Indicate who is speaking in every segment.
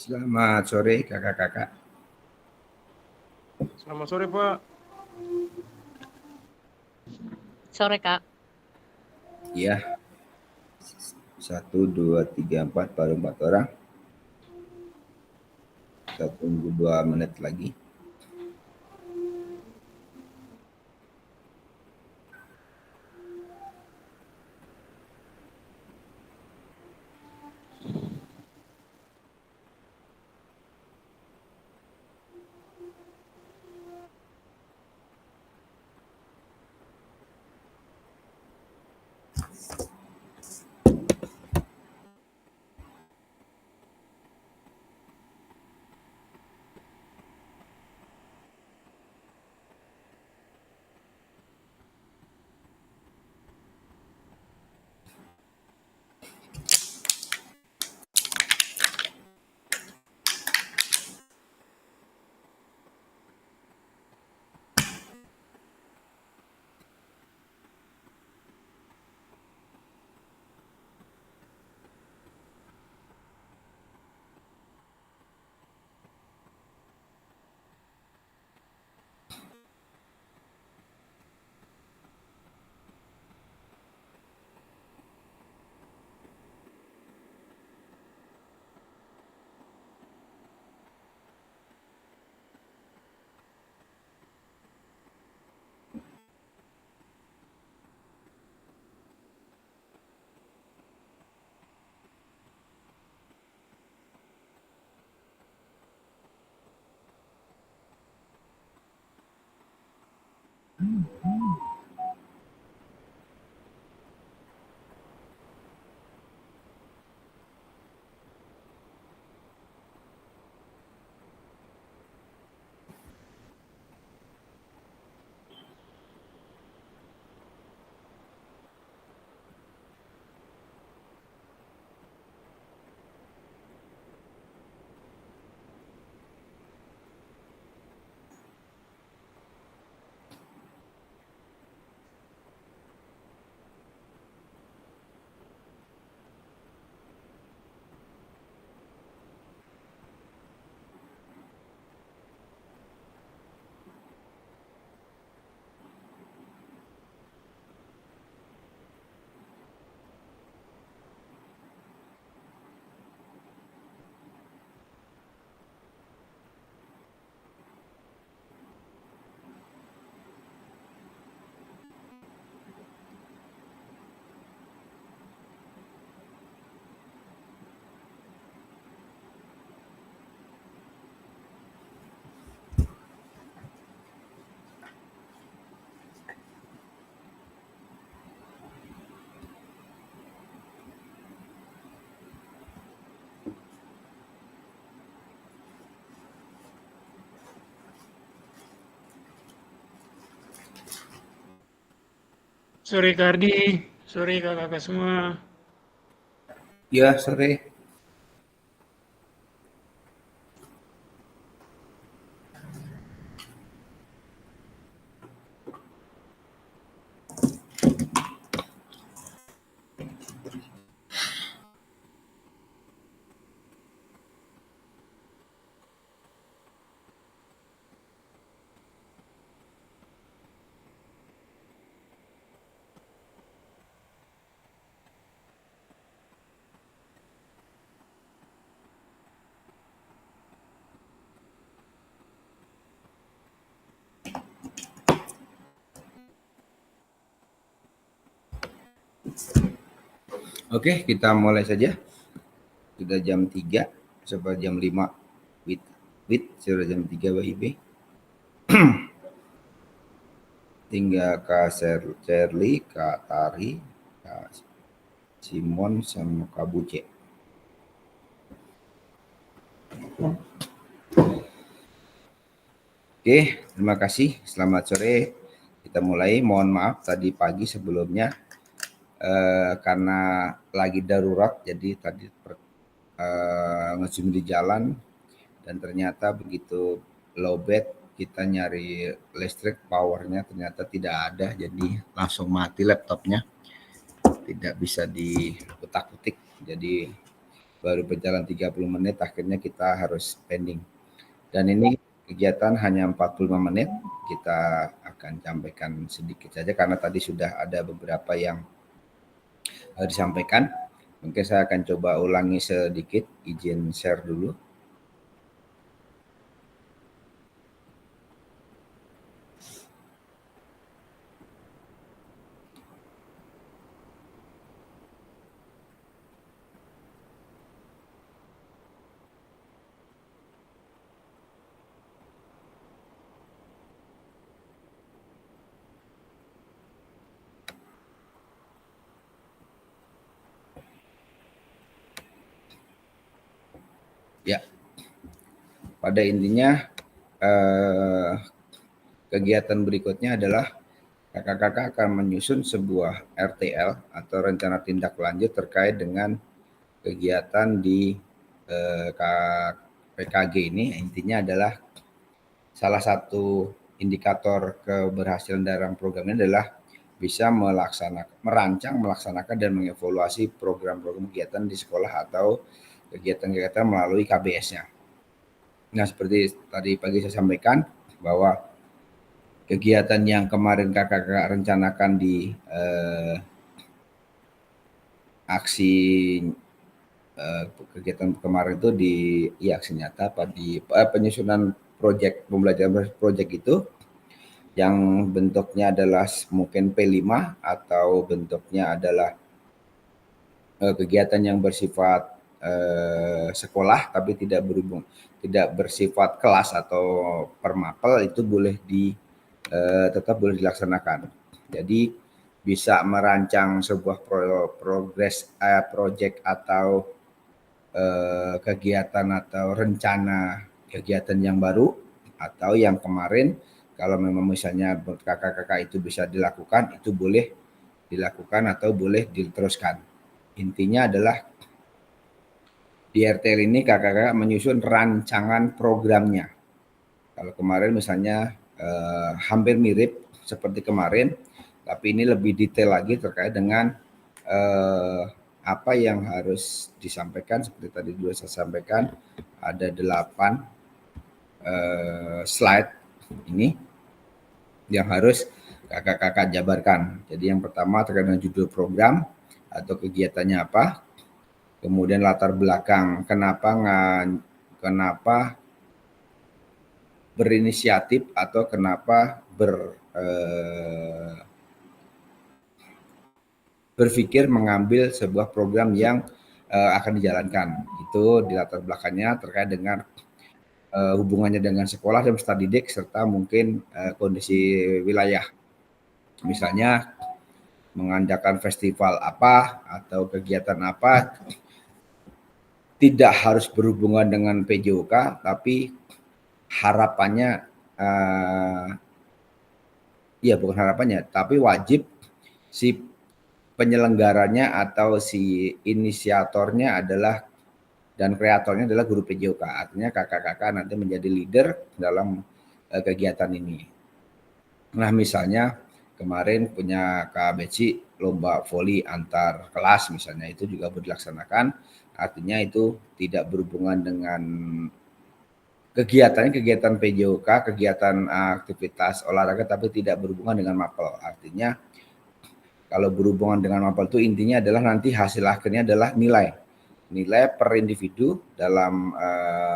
Speaker 1: Selamat sore kakak-kakak.
Speaker 2: Selamat sore Pak.
Speaker 3: Sore Kak.
Speaker 1: Ya, 1, 2, 3, 4 baru 4 orang. Kita tunggu 2 menit lagi.
Speaker 2: Sore Kak Ardi, sore kakak-kakak semua.
Speaker 1: Ya, sore. Oke, kita mulai saja. Sudah jam 3, sampai jam 5 with sudah jam 3 WIB. Tinggal Kak Shirley, Kak Tari, Kak Simon, sama Kak Buce. Oke, terima kasih. Selamat sore. Kita mulai. Mohon maaf tadi pagi sebelumnya karena lagi darurat, jadi tadi nge-zoom di jalan dan ternyata begitu lowbat kita nyari listrik, powernya ternyata tidak ada, jadi langsung mati laptopnya, tidak bisa diutak-utik. Jadi baru berjalan 30 menit, akhirnya kita harus pending. Dan ini kegiatan hanya 45 menit, kita akan sampaikan sedikit saja karena tadi sudah ada beberapa yang disampaikan. Mungkin saya akan coba ulangi sedikit, izin share dulu. Ya, pada intinya kegiatan berikutnya adalah kakak-kakak akan menyusun sebuah RTL atau rencana tindak lanjut terkait dengan kegiatan di PKG ini. Intinya adalah salah satu indikator keberhasilan dalam program ini adalah bisa merancang, melaksanakan, dan mengevaluasi program-program kegiatan di sekolah atau kegiatan-kegiatan melalui KBS-nya. Nah, seperti tadi pagi saya sampaikan bahwa kegiatan yang kemarin kakak-kakak rencanakan di aksi kegiatan kemarin itu di aksi nyata di penyusunan proyek pembelajaran proyek itu yang bentuknya adalah mungkin P5 atau bentuknya adalah kegiatan yang bersifat sekolah tapi tidak bersifat kelas atau permapel, itu boleh tetap boleh dilaksanakan. Jadi bisa merancang sebuah proyek atau kegiatan atau rencana kegiatan yang baru, atau yang kemarin kalau memang misalnya kakak-kakak itu bisa dilakukan, itu boleh dilakukan atau boleh diteruskan. Intinya adalah di RTL ini kakak-kakak menyusun rancangan programnya. Kalau kemarin misalnya hampir mirip seperti kemarin, tapi ini lebih detail lagi terkait dengan apa yang harus disampaikan. Seperti tadi dulu saya sampaikan, ada 8 slide ini yang harus kakak-kakak jabarkan. Jadi yang pertama terkait dengan judul program atau kegiatannya apa, kemudian latar belakang kenapa berinisiatif atau kenapa berpikir mengambil sebuah program yang akan dijalankan. Itu di latar belakangnya terkait dengan hubungannya dengan sekolah dan peserta didik serta mungkin kondisi wilayah. Misalnya mengadakan festival apa atau kegiatan apa, tidak harus berhubungan dengan PJOK, tapi harapannya bukan harapannya, tapi wajib si penyelenggaranya atau si inisiatornya adalah dan kreatornya adalah guru PJOK. Artinya kakak-kakak nanti menjadi leader dalam kegiatan ini. Nah, misalnya kemarin punya Kak Beci lomba voli antar kelas misalnya, itu juga dilaksanakan. Artinya itu tidak berhubungan dengan kegiatan PJOK, kegiatan aktivitas olahraga, tapi tidak berhubungan dengan mapel. Artinya kalau berhubungan dengan mapel itu intinya adalah nanti hasil akhirnya adalah nilai per individu dalam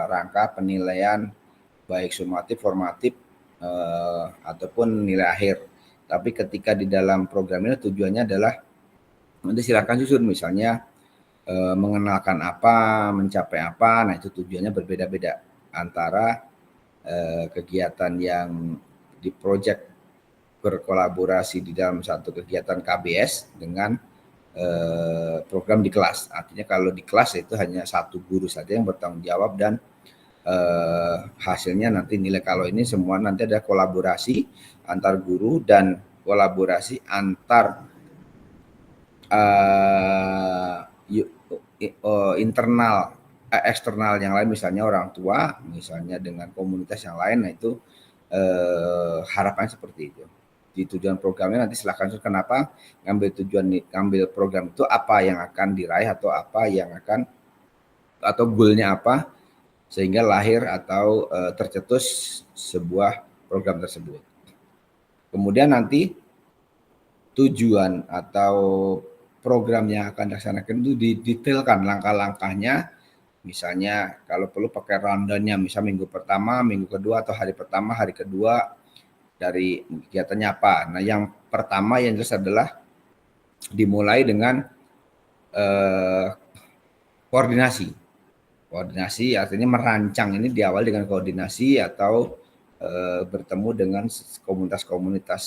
Speaker 1: rangka penilaian baik sumatif, formatif, ataupun nilai akhir. Tapi ketika di dalam program ini tujuannya adalah nanti silakan susun, misalnya mengenalkan apa, mencapai apa. Nah, itu tujuannya berbeda-beda antara kegiatan yang di proyek berkolaborasi di dalam satu kegiatan KBS dengan program di kelas. Artinya kalau di kelas itu hanya satu guru saja yang bertanggung jawab dan hasilnya nanti nilai. Kalau ini semua nanti ada kolaborasi antar guru dan kolaborasi antar internal eksternal yang lain, misalnya orang tua, misalnya dengan komunitas yang lain. Nah, itu harapannya seperti itu. Di tujuan programnya nanti silakan kenapa ngambil program itu, apa yang akan diraih atau apa yang akan atau goal-nya apa sehingga lahir atau tercetus sebuah program tersebut. Kemudian nanti tujuan atau program yang akan dilaksanakan itu didetailkan langkah-langkahnya. Misalnya kalau perlu pakai rundown-nya, misal minggu pertama, minggu kedua, atau hari pertama, hari kedua dari kegiatannya apa. Nah, yang pertama yang jelas adalah dimulai dengan koordinasi. Koordinasi artinya merancang, ini diawali dengan koordinasi atau bertemu dengan komunitas-komunitas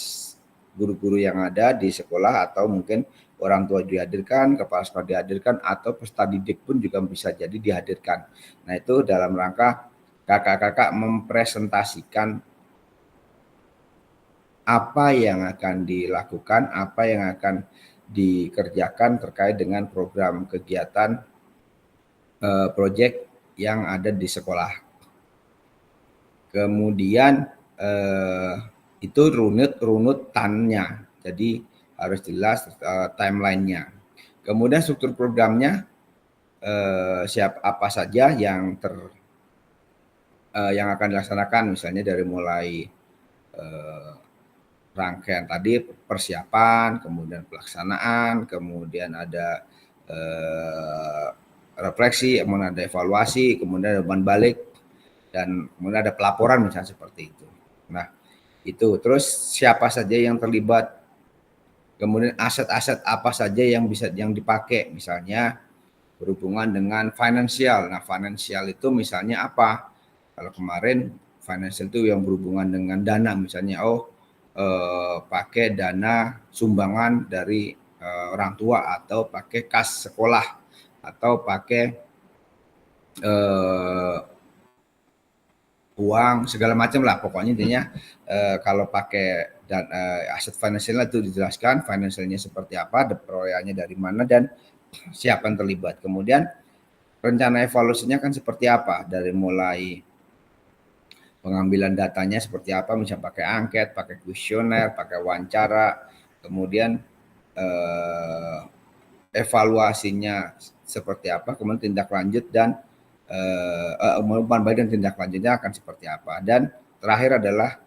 Speaker 1: guru-guru yang ada di sekolah, atau mungkin orang tua dihadirkan, kepala sekolah dihadirkan, atau peserta didik pun juga bisa jadi dihadirkan. Nah, itu dalam rangka kakak-kakak mempresentasikan apa yang akan dilakukan, apa yang akan dikerjakan terkait dengan program kegiatan proyek yang ada di sekolah. Kemudian itu runutannya, jadi harus jelas timelinenya. Kemudian struktur programnya, apa saja yang yang akan dilaksanakan, misalnya dari mulai rangkaian tadi persiapan, kemudian pelaksanaan, kemudian ada refleksi, kemudian ada evaluasi, kemudian ada umpan balik, dan kemudian ada pelaporan misalnya seperti itu. Nah, itu terus siapa saja yang terlibat, kemudian aset-aset apa saja yang bisa dipakai, misalnya berhubungan dengan finansial. Nah, finansial itu misalnya apa? Kalau kemarin finansial itu yang berhubungan dengan dana, misalnya pakai dana sumbangan dari orang tua, atau pakai kas sekolah, atau pakai uang segala macam lah, pokoknya intinya kalau pakai dan aset finansialnya itu dijelaskan finansialnya seperti apa, perolehannya dari mana, dan siapa yang terlibat. Kemudian rencana evaluasinya kan seperti apa, dari mulai pengambilan datanya seperti apa, misalnya pakai angket, pakai kuesioner, pakai wawancara, kemudian evaluasinya seperti apa, kemudian tindak lanjut dan umpan balik dan tindak lanjutnya akan seperti apa. Dan terakhir adalah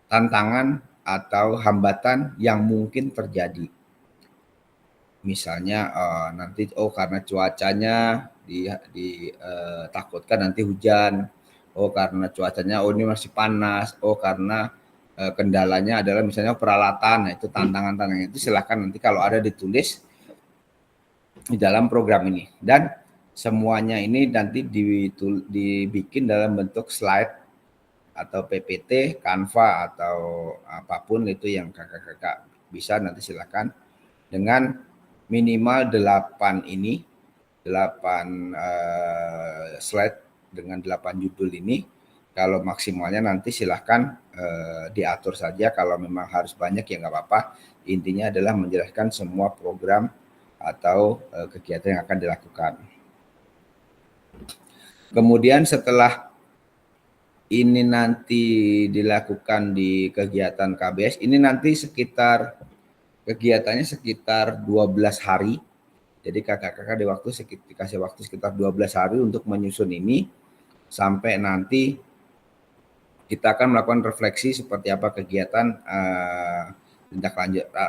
Speaker 1: tantangan atau hambatan yang mungkin terjadi. Misalnya nanti karena cuacanya ditakutkan nanti hujan, karena cuacanya ini masih panas, karena kendalanya adalah misalnya peralatan. Nah, itu tantangan-tantangan itu silakan nanti kalau ada ditulis di dalam program ini, dan semuanya ini nanti dibikin dalam bentuk slide atau PPT, Canva, atau apapun itu yang kakak-kakak bisa, nanti silakan dengan minimal 8 slide dengan 8 judul ini. Kalau maksimalnya nanti silahkan diatur saja, kalau memang harus banyak ya nggak apa-apa. Intinya adalah menjelaskan semua program atau kegiatan yang akan dilakukan. Kemudian setelah ini nanti dilakukan di kegiatan KBS, ini nanti kegiatannya sekitar 12 hari. Jadi kakak-kakak dikasih waktu sekitar 12 hari untuk menyusun ini, sampai nanti kita akan melakukan refleksi seperti apa kegiatan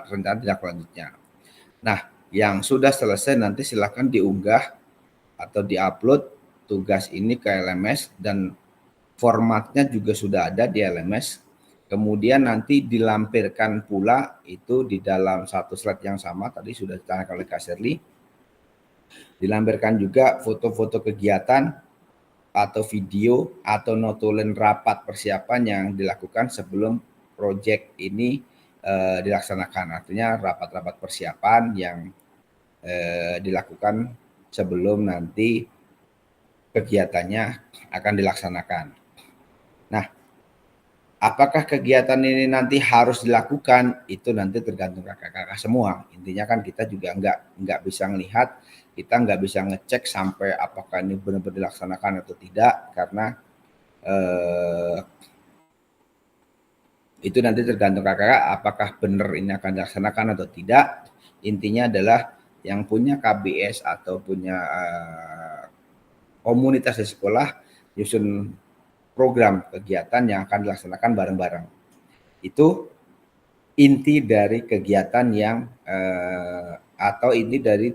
Speaker 1: rencana tindak lanjutnya. Nah, yang sudah selesai nanti silakan diunggah atau diupload tugas ini ke LMS, dan formatnya juga sudah ada di LMS. Kemudian nanti dilampirkan pula itu di dalam satu slide yang sama, tadi sudah ditanyakan oleh Kak Shirley. Dilampirkan juga foto-foto kegiatan atau video atau notulen rapat persiapan yang dilakukan sebelum proyek ini dilaksanakan. Artinya rapat-rapat persiapan yang dilakukan sebelum nanti kegiatannya akan dilaksanakan. Nah, apakah kegiatan ini nanti harus dilakukan? Itu nanti tergantung kakak-kakak semua. Intinya kan kita juga nggak bisa melihat, kita nggak bisa ngecek sampai apakah ini benar-benar dilaksanakan atau tidak, karena itu nanti tergantung kakak apakah benar ini akan dilaksanakan atau tidak. Intinya adalah yang punya KBS atau punya komunitas di sekolah nyusun program kegiatan yang akan dilaksanakan bareng-bareng. Itu inti dari kegiatan yang atau inti dari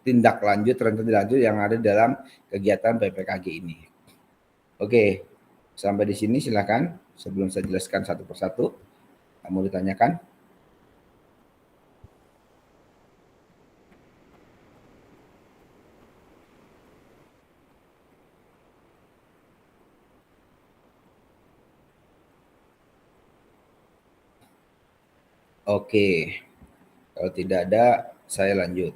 Speaker 1: tindak lanjut yang ada dalam kegiatan PPKG ini. Oke, sampai di sini silakan. Sebelum saya jelaskan satu persatu, kamu ditanyakan. Oke, kalau tidak ada, saya lanjut.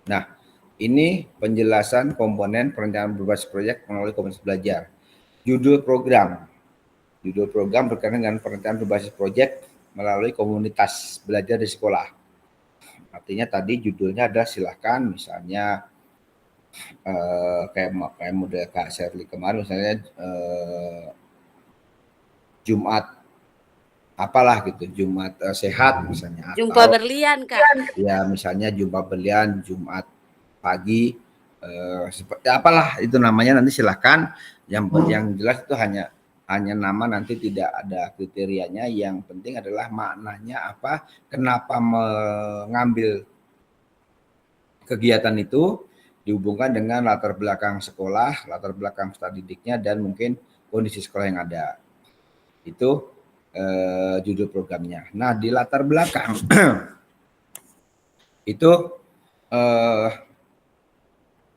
Speaker 1: Nah, ini penjelasan komponen perencanaan berbasis proyek melalui komunitas belajar. Judul program berkaitan dengan perencanaan berbasis proyek melalui komunitas belajar di sekolah. Artinya tadi judulnya adalah silakan, misalnya kayak model Kak Shirley kemarin, misalnya Jumat apalah gitu, Jumat sehat misalnya,
Speaker 4: Jumpa
Speaker 1: atau
Speaker 4: berlian, Kak.
Speaker 1: ya misalnya jumpa berlian Jumat pagi, seperti apalah itu namanya, nanti silakan. Yang jelas itu hanya nama, nanti tidak ada kriterianya. Yang penting adalah maknanya apa, kenapa mengambil kegiatan itu, dihubungkan dengan latar belakang sekolah, latar belakang peserta didiknya, dan mungkin kondisi sekolah yang ada. Itu judul programnya. Nah, di latar belakang itu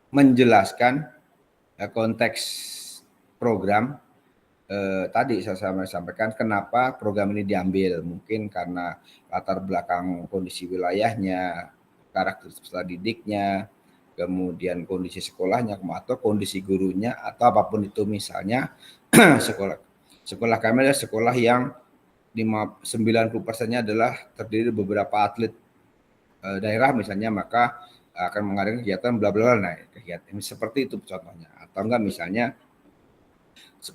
Speaker 1: menjelaskan konteks program. Tadi saya sampaikan kenapa program ini diambil, mungkin karena latar belakang kondisi wilayahnya, karakter peserta didiknya, kemudian kondisi sekolahnya, atau kondisi gurunya, atau apapun itu. Misalnya sekolah kami adalah sekolah yang 90%-nya adalah terdiri dari beberapa atlet daerah misalnya, maka akan mengadakan kegiatan bla bla. Nah, kegiatan seperti itu contohnya. Atau enggak misalnya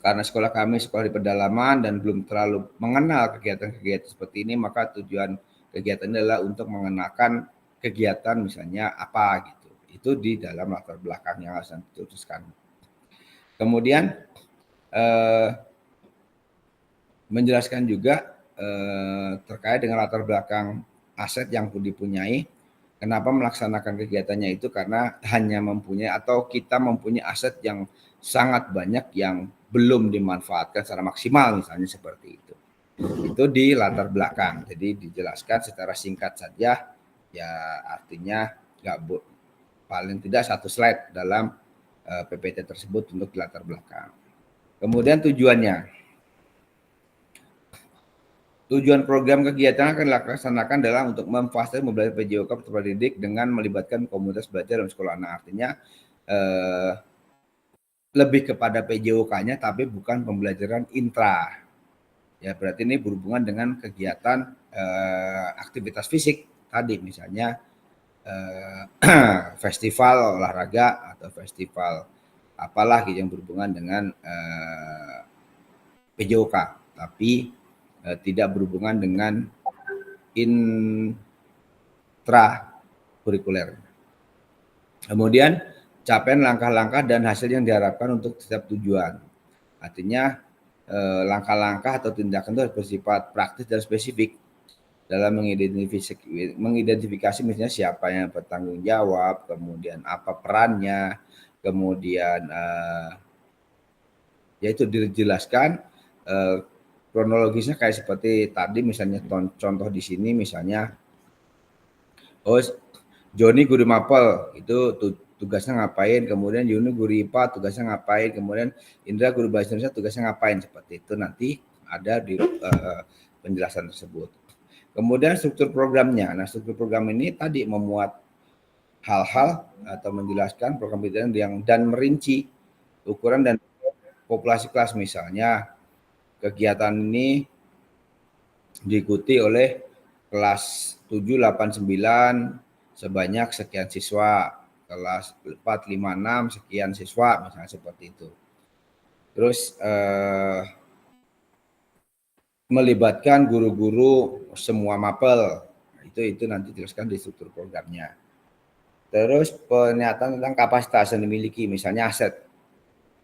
Speaker 1: karena sekolah kami sekolah di pedalaman dan belum terlalu mengenal kegiatan-kegiatan seperti ini, maka tujuan kegiatan adalah untuk mengenalkan kegiatan misalnya apa gitu. Itu di dalam latar belakang yang harus diputuskan. Kemudian menjelaskan juga terkait dengan latar belakang aset yang dipunyai. Kenapa melaksanakan kegiatannya itu, karena hanya mempunyai atau kita mempunyai aset yang sangat banyak yang belum dimanfaatkan secara maksimal, misalnya seperti itu. Itu di latar belakang. Jadi dijelaskan secara singkat saja, ya artinya paling tidak satu slide dalam PPT tersebut untuk di latar belakang. Kemudian Tujuan program kegiatan akan dilaksanakan adalah untuk memfasilitasi pembelajaran PJOK peserta didik dengan melibatkan komunitas belajar dalam sekolah. Nah, artinya lebih kepada PJOK-nya, tapi bukan pembelajaran intra. Ya, berarti ini berhubungan dengan kegiatan aktivitas fisik tadi, misalnya festival olahraga atau festival apalah gitu yang berhubungan dengan PJOK, tapi tidak berhubungan dengan intrakurikuler. Kemudian capaian langkah-langkah dan hasil yang diharapkan untuk setiap tujuan. Artinya langkah-langkah atau tindakan itu harus bersifat praktis dan spesifik dalam mengidentifikasi misalnya siapa yang bertanggung jawab, kemudian apa perannya, kemudian yaitu dijelaskan kronologisnya kayak seperti tadi, misalnya contoh di sini misalnya, Joni guru mapel itu tugasnya ngapain, kemudian Yuni guru IPA tugasnya ngapain, kemudian Indra guru bahasa Indonesia tugasnya ngapain, seperti itu nanti ada di penjelasan tersebut. Kemudian struktur programnya. Nah, struktur program ini tadi memuat hal-hal atau menjelaskan program yang dan merinci ukuran dan populasi kelas. Misalnya kegiatan ini diikuti oleh kelas 7, 8, 9 sebanyak sekian siswa, kelas 4, 5, 6 sekian siswa, misalnya seperti itu. Terus melibatkan guru-guru semua mapel, itu nanti dijelaskan di struktur programnya. Terus pernyataan tentang kapasitas yang dimiliki, misalnya aset.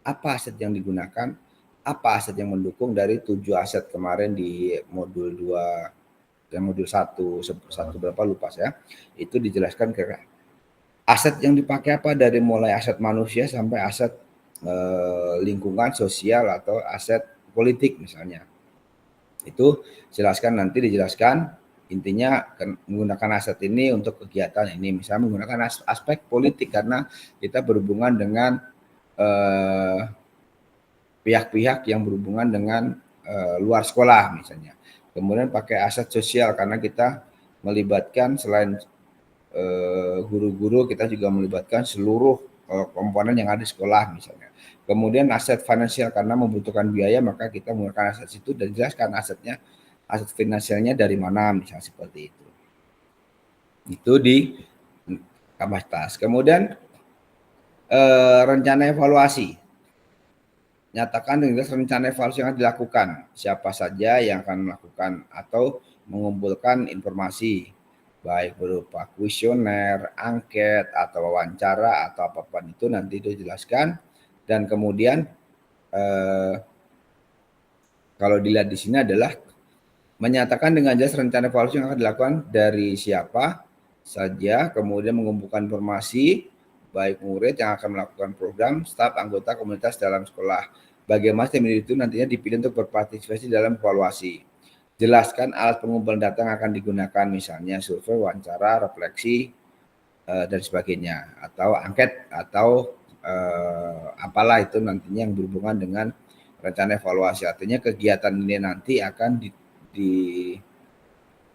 Speaker 1: Apa aset yang digunakan? Apa aset yang mendukung dari 7 aset kemarin di modul 2, yang modul 1 berapa lupa saya. Itu dijelaskan ke aset yang dipakai apa, dari mulai aset manusia sampai aset lingkungan sosial atau aset politik misalnya. Itu dijelaskan intinya menggunakan aset ini untuk kegiatan ini, misalnya menggunakan aspek politik karena kita berhubungan dengan pihak-pihak yang berhubungan dengan luar sekolah misalnya. Kemudian pakai aset sosial karena kita melibatkan selain guru-guru, kita juga melibatkan seluruh komponen yang ada di sekolah misalnya. Kemudian aset finansial karena membutuhkan biaya, maka kita menggunakan aset itu dan jelaskan aset finansialnya dari mana, misalnya seperti itu. Itu di kapasitas. Kemudian rencana evaluasi. Nyatakan dengan rencana evaluasi yang akan dilakukan, siapa saja yang akan melakukan atau mengumpulkan informasi, baik berupa kuesioner, angket, atau wawancara, atau apapun itu nanti dijelaskan. Dan kemudian kalau dilihat di sini adalah menyatakan dengan jelas rencana evaluasi yang akan dilakukan dari siapa saja, kemudian mengumpulkan informasi, baik murid yang akan melakukan program, staf, anggota komunitas dalam sekolah. Bagaimana tim itu nantinya dipilih untuk berpartisipasi dalam evaluasi. Jelaskan alat pengumpulan data yang akan digunakan, misalnya survei, wawancara, refleksi, dan sebagainya, atau angket, atau apalah itu nantinya yang berhubungan dengan rencana evaluasi. Artinya kegiatan ini nanti akan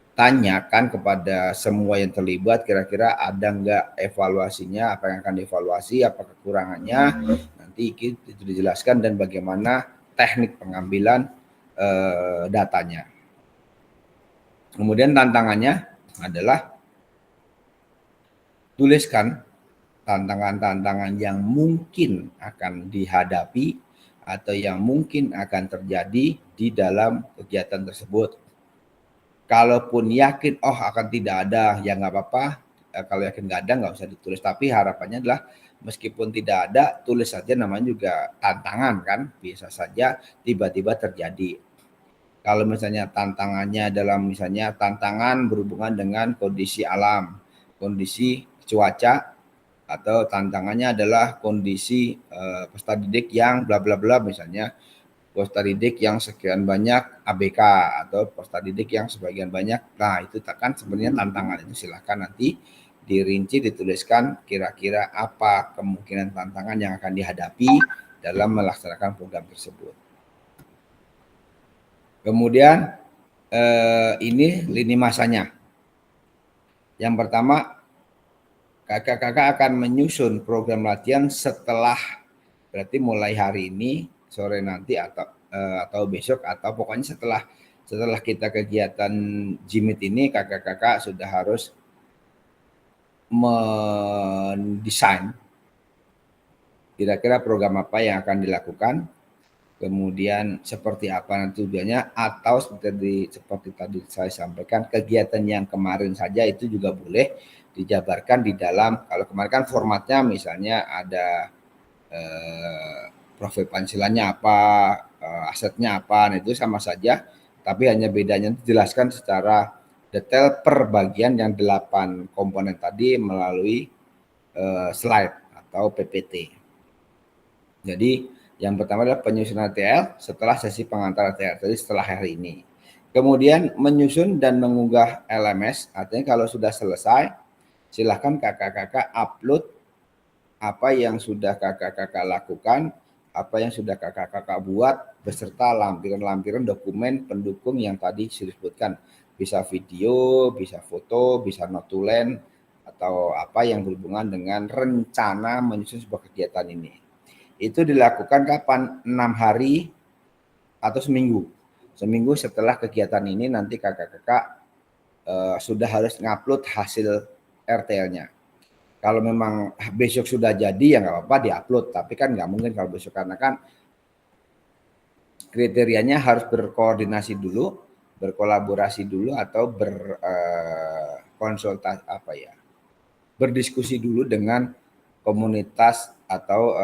Speaker 1: ditanyakan kepada semua yang terlibat, kira-kira ada nggak evaluasinya, apa yang akan dievaluasi, apa kekurangannya, nanti itu dijelaskan, dan bagaimana teknik pengambilan datanya. Kemudian tantangannya adalah tuliskan tantangan-tantangan yang mungkin akan dihadapi atau yang mungkin akan terjadi di dalam kegiatan tersebut. Kalaupun yakin akan tidak ada, ya nggak apa-apa. Kalau yakin nggak ada, nggak usah ditulis. Tapi harapannya adalah meskipun tidak ada, tulis saja, namanya juga tantangan kan. Bisa saja tiba-tiba terjadi. Kalau misalnya tantangannya dalam misalnya tantangan berhubungan dengan kondisi alam, kondisi cuaca, atau tantangannya adalah kondisi peserta didik yang bla bla bla, misalnya peserta didik yang sekian banyak ABK atau peserta didik yang sebagian banyak. Nah, itu kan sebenarnya tantangan itu silakan nanti dirinci, dituliskan kira-kira apa kemungkinan tantangan yang akan dihadapi dalam melaksanakan program tersebut. Kemudian ini lini masanya. Yang pertama, kakak-kakak akan menyusun program latihan setelah, berarti mulai hari ini, sore nanti, atau besok, atau pokoknya setelah kita kegiatan Jimit ini, kakak-kakak sudah harus mendesain kira-kira program apa yang akan dilakukan, kemudian seperti apa nanti tujuannya, atau seperti tadi saya sampaikan, kegiatan yang kemarin saja itu juga boleh dijabarkan di dalam. Kalau kemarin kan formatnya misalnya ada profil penghasilannya apa, asetnya apa, nah itu sama saja, tapi hanya bedanya dijelaskan secara detail per bagian yang 8 komponen tadi melalui slide atau PPT. Jadi yang pertama adalah penyusunan ATL setelah sesi pengantar ATL, jadi setelah hari ini. Kemudian menyusun dan mengunggah LMS, artinya kalau sudah selesai, silahkan kakak-kakak upload apa yang sudah kakak-kakak lakukan, apa yang sudah kakak-kakak buat, beserta lampiran-lampiran dokumen pendukung yang tadi disebutkan. Bisa video, bisa foto, bisa notulen, atau apa yang berhubungan dengan rencana menyusun sebuah kegiatan ini. Itu dilakukan kapan? 6 hari atau seminggu. Seminggu setelah kegiatan ini nanti kakak-kakak sudah harus ngupload hasil RTL-nya. Kalau memang besok sudah jadi ya nggak apa-apa diupload, tapi kan nggak mungkin kalau besok, karena kan kriterianya harus berkoordinasi dulu, berkolaborasi dulu, atau berkonsultasi berdiskusi dulu dengan komunitas atau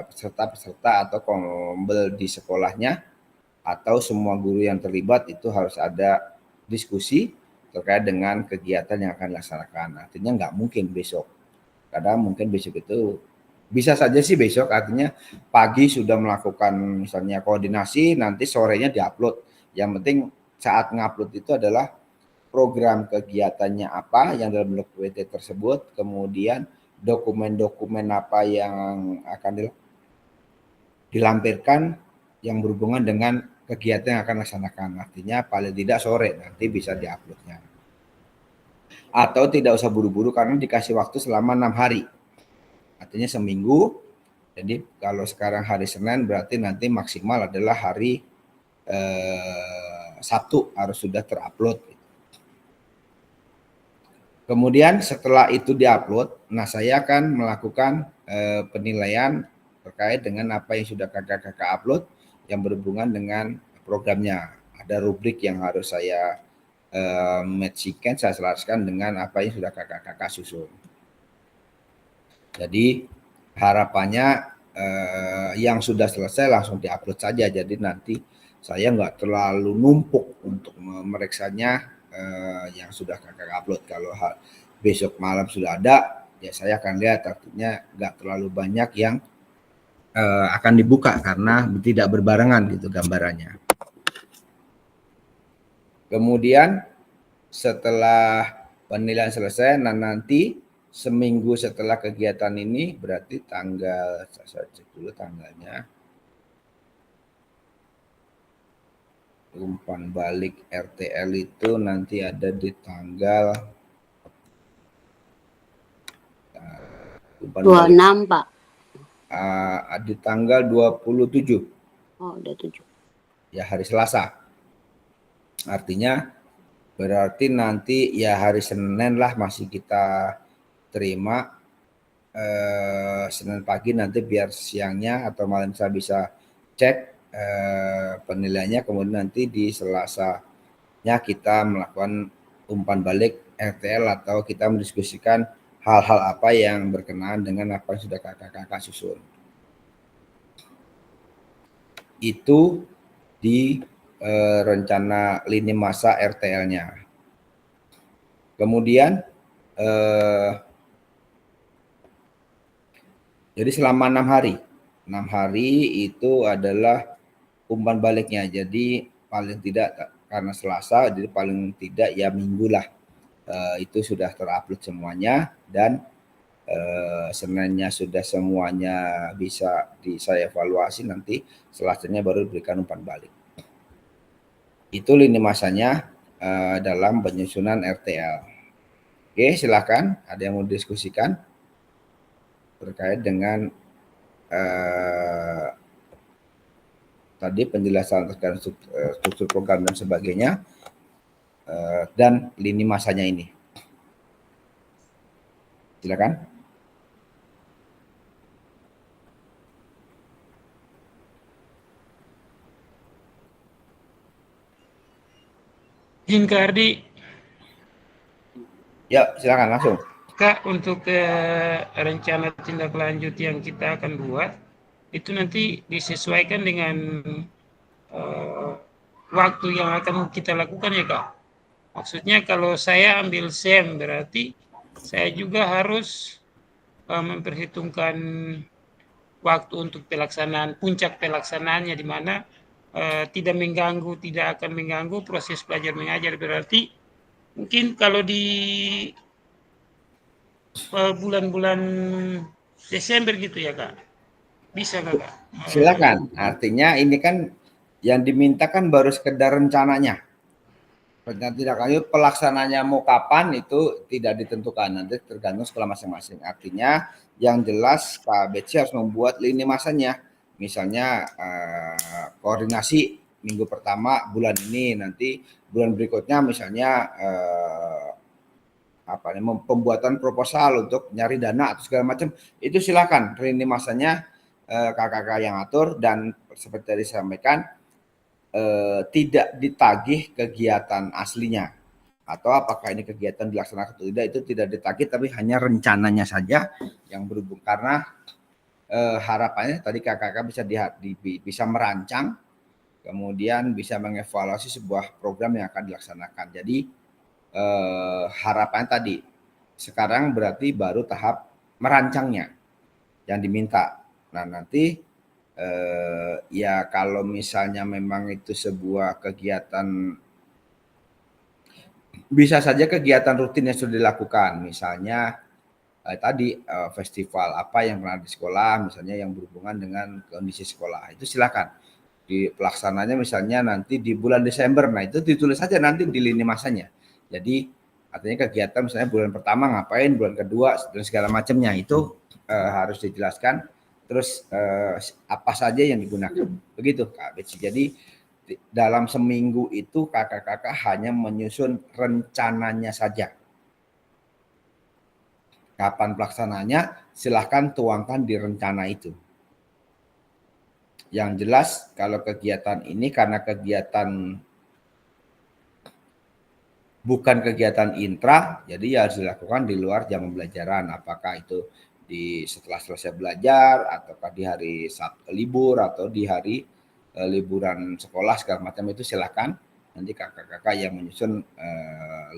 Speaker 1: peserta-peserta atau kombel di sekolahnya atau semua guru yang terlibat itu harus ada diskusi terkait dengan kegiatan yang akan dilaksanakan. Artinya nggak mungkin besok. Karena mungkin besok itu bisa saja sih besok, artinya pagi sudah melakukan misalnya koordinasi, nanti sorenya diupload. Yang penting saat ngupload itu adalah program kegiatannya apa yang dalam bentuk PPT tersebut, kemudian dokumen-dokumen apa yang akan dilampirkan yang berhubungan dengan kegiatan yang akan dilaksanakan. Artinya paling tidak sore nanti bisa diuploadnya. Atau tidak usah buru-buru karena dikasih waktu selama 6 hari. Artinya seminggu. Jadi kalau sekarang hari Senin berarti nanti maksimal adalah hari Sabtu harus sudah terupload. Kemudian setelah itu diupload, nah saya akan melakukan penilaian terkait dengan apa yang sudah kakak-kakak upload yang berhubungan dengan programnya. Ada rubrik yang harus saya matchingkan, saya selaraskan dengan apa yang sudah kakak-kakak susun. Jadi harapannya yang sudah selesai langsung diupload saja. Jadi nanti saya nggak terlalu numpuk untuk memeriksanya yang sudah kakak upload. Kalau besok malam sudah ada, ya saya akan lihat. Artinya nggak terlalu banyak yang akan dibuka karena tidak berbarengan gitu gambarannya. Kemudian setelah penilaian selesai, nah nanti seminggu setelah kegiatan ini berarti tanggal, saya cek dulu tanggalnya. Umpan balik RTL itu nanti ada di tanggal
Speaker 4: 26, Pak.
Speaker 1: Di tanggal 27.
Speaker 4: Oh, udah 7.
Speaker 1: Ya, hari Selasa. Artinya berarti nanti ya hari Senin lah masih kita terima. Senin pagi nanti biar siangnya atau malam saya bisa cek penilaiannya, kemudian nanti di Selasanya kita melakukan umpan balik RTL atau kita mendiskusikan hal-hal apa yang berkenaan dengan apa yang sudah kakak-kakak susun. Itu di rencana lini masa RTL-nya. Kemudian jadi selama 6 hari. 6 hari itu adalah umpan baliknya. Jadi paling tidak karena Selasa, jadi paling tidak ya minggu lah. Itu sudah terupload semuanya dan Seninnya sudah semuanya bisa saya evaluasi, nanti Selasanya baru diberikan umpan balik. Itu lini masanya dalam penyusunan RTL. Oke, silakan. Ada yang mau diskusikan terkait dengan tadi penjelasan terkait struktur program dan sebagainya dan lini masanya ini. Silakan.
Speaker 2: Izin Kak Ardi.
Speaker 1: Ya, silakan langsung.
Speaker 2: Kak, untuk rencana tindak lanjut yang kita akan buat, itu nanti disesuaikan dengan waktu yang akan kita lakukan ya Kak. Maksudnya kalau saya ambil SEM berarti saya juga harus memperhitungkan waktu untuk pelaksanaan, puncak pelaksanaannya di mana tidak akan mengganggu proses belajar mengajar. Berarti mungkin kalau di bulan-bulan Desember gitu ya Kak, bisa nggak Kak?
Speaker 1: Silakan. Artinya ini kan yang dimintakan baru sekedar rencananya. Rencana tindak lanjut pelaksananya mau kapan itu tidak ditentukan, nanti tergantung sekolah masing-masing. Artinya yang jelas Pak BC harus membuat lini masanya. Misalnya koordinasi minggu pertama bulan ini, nanti bulan berikutnya misalnya pembuatan proposal untuk nyari dana atau segala macam, itu silakan lini masanya kakak-kakak yang atur. Dan seperti tadi saya sampaikan, tidak ditagih kegiatan aslinya. atau apakah ini kegiatan dilaksanakan atau tidak itu tidak ditagih, tapi hanya rencananya saja yang berhubung, karena harapannya tadi kakak bisa bisa merancang, kemudian bisa mengevaluasi sebuah program yang akan dilaksanakan. Jadi harapannya tadi sekarang berarti baru tahap merancangnya yang diminta. Nah nanti ya kalau misalnya memang itu sebuah kegiatan, bisa saja kegiatan rutin yang sudah dilakukan, misalnya tadi festival apa yang pernah di sekolah, misalnya yang berhubungan dengan kondisi sekolah, itu silakan di pelaksananya misalnya nanti di bulan Desember. Nah itu ditulis saja nanti di lini masanya. Jadi artinya kegiatan misalnya bulan pertama ngapain, bulan kedua dan segala macamnya itu harus dijelaskan. Terus apa saja yang digunakan, begitu Kak Betsy. Jadi dalam seminggu itu kakak-kakak hanya menyusun rencananya saja. Kapan pelaksananya, silahkan tuangkan di rencana itu. Yang jelas kalau kegiatan ini karena kegiatan bukan kegiatan intra, jadi ya harus dilakukan di luar jam pembelajaran. Apakah itu setelah selesai belajar, ataukah di hari Sabtu libur, atau di hari liburan sekolah segala macam, itu silakan nanti kakak-kakak yang menyusun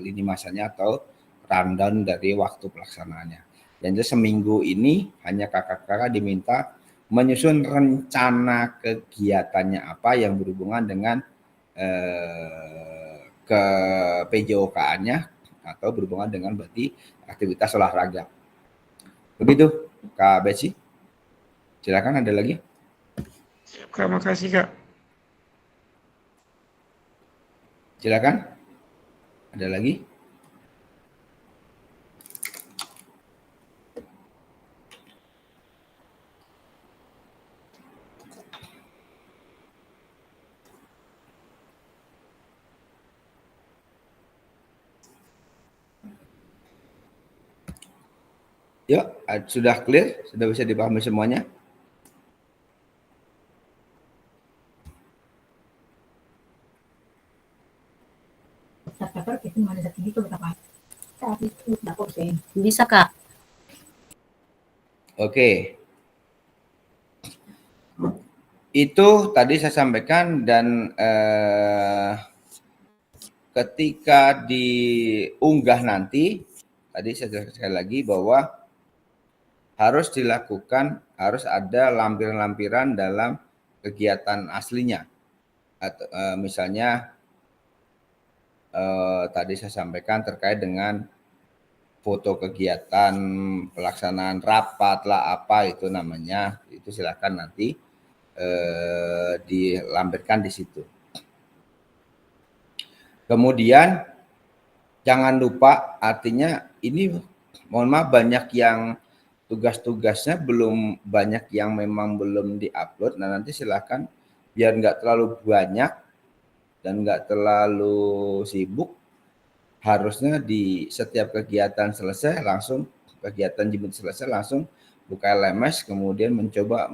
Speaker 1: lini masanya atau rundown dari waktu pelaksanaannya. Dan seminggu ini hanya kakak-kakak diminta menyusun rencana kegiatannya apa yang berhubungan dengan ke PJOK-nya atau berhubungan dengan berarti aktivitas olahraga. Begitu Kak Betsy. Silakan, ada lagi?
Speaker 2: Terima kasih Kak.
Speaker 1: Silakan. Ada lagi? Yuk, sudah clear? Sudah bisa dipahami semuanya?
Speaker 4: Bisa, Kak.
Speaker 1: Oke. Itu tadi saya sampaikan, dan ketika diunggah nanti, tadi saya jelaskan sekali lagi bahwa harus dilakukan, harus ada lampiran-lampiran dalam kegiatan aslinya. Atau misalnya tadi saya sampaikan terkait dengan foto kegiatan pelaksanaan rapat lah apa itu namanya, itu silakan nanti dilampirkan di situ. Kemudian jangan lupa, artinya ini mohon maaf banyak yang tugas-tugasnya belum banyak yang memang belum diupload. Nah nanti silakan biar nggak terlalu banyak dan nggak terlalu sibuk, harusnya di setiap kegiatan selesai langsung, kegiatan jemput selesai langsung buka LMS, kemudian mencoba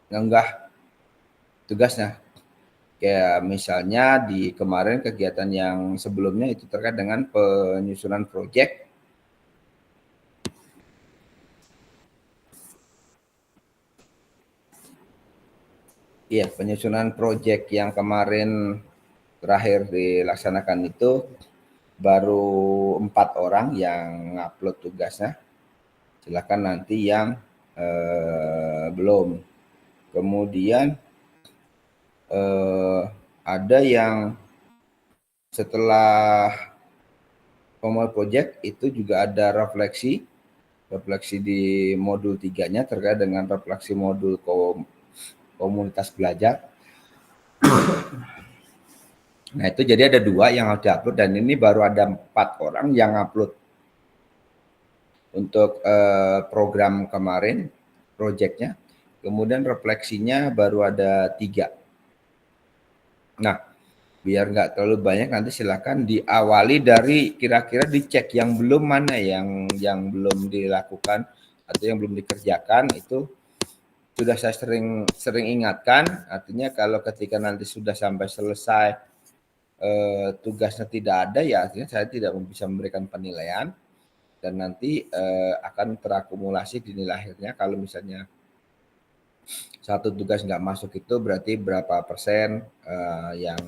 Speaker 1: mengunggah tugasnya. Kayak misalnya di kemarin kegiatan yang sebelumnya itu terkait dengan penyusunan proyek. Iya, penyusunan proyek yang kemarin terakhir dilaksanakan itu baru 4 orang yang ngupload tugasnya. Silakan nanti yang belum. Kemudian ada yang setelah pembuat project itu juga ada refleksi di modul 3-nya terkait dengan refleksi modul komunitas belajar. Nah itu jadi ada 2 yang harus diupload, dan ini baru ada 4 orang yang upload untuk program kemarin projectnya. Kemudian refleksinya baru ada 3. Nah biar nggak terlalu banyak, nanti silakan diawali dari kira-kira dicek yang belum mana yang belum dilakukan atau yang belum dikerjakan. Itu sudah saya sering ingatkan, artinya kalau ketika nanti sudah sampai selesai tugasnya tidak ada, ya artinya saya tidak bisa memberikan penilaian dan nanti akan terakumulasi di nilai akhirnya. Kalau misalnya satu tugas nggak masuk itu berarti berapa persen yang